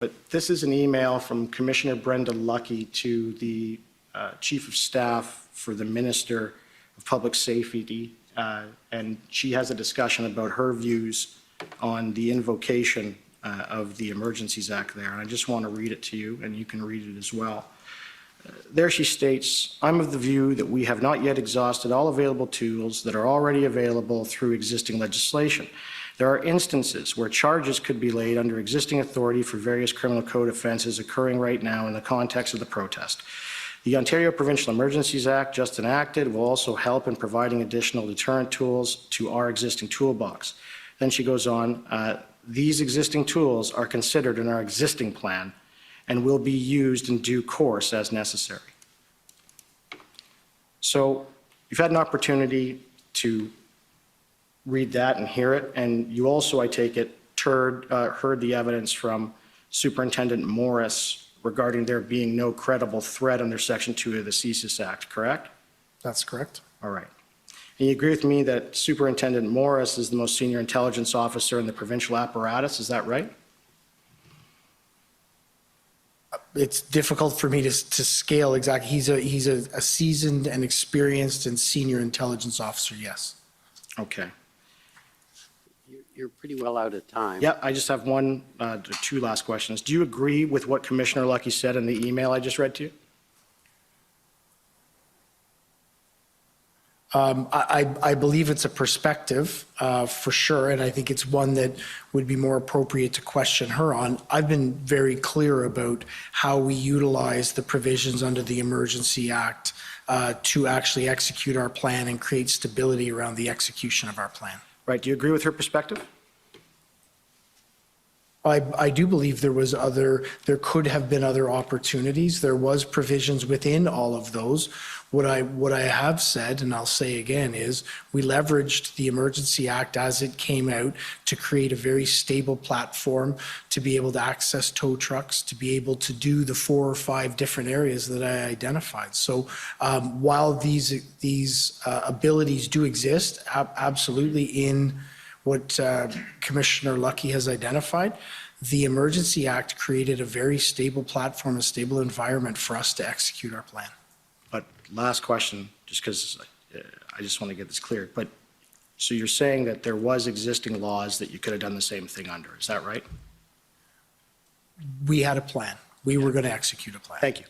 But this is an email from Commissioner Brenda Lucki to the Chief of Staff for the Minister of Public Safety, and she has a discussion about her views on the invocation of the Emergencies Act there. And I just want to read it to you, and you can read it as well. There she states, I'm of the view that we have not yet exhausted all available tools that are already available through existing legislation. There are instances where charges could be laid under existing authority for various criminal code offences occurring right now in the context of the protest. The Ontario Provincial Emergencies Act, just enacted, will also help in providing additional deterrent tools to our existing toolbox. Then she goes on, these existing tools are considered in our existing plan and will be used in due course as necessary. So you've had an opportunity to read that and hear it, and you also, I take it, heard the evidence from Superintendent Morris regarding there being no credible threat under Section 2 of the Misuse Act, correct? That's correct. All right. And you agree with me that Superintendent Morris is the most senior intelligence officer in the provincial apparatus, is that right? It's difficult for me to scale exactly. He's a seasoned and experienced and senior intelligence officer, yes. Okay. You're pretty well out of time. Yeah, I just have two last questions. Do you agree with what Commissioner Lucki said in the email I just read to you? I believe it's a perspective for sure, and I think it's one that would be more appropriate to question her on. I've been very clear about how we utilize the provisions under the Emergency Act to actually execute our plan and create stability around the execution of our plan. Right. Do you agree with her perspective? I do believe there could have been other opportunities. There was provisions within all of those. What I have said, and I'll say again, is we leveraged the Emergency Act as it came out to create a very stable platform to be able to access tow trucks, to be able to do the 4 or 5 different areas that I identified. So while these abilities do exist, absolutely in what Commissioner Lucki has identified, the Emergency Act created a very stable platform, a stable environment for us to execute our plan. But last question, just because I just want to get this clear. But so you're saying that there was existing laws that you could have done the same thing under, is that right? We had a plan. We were going to execute a plan. Thank you.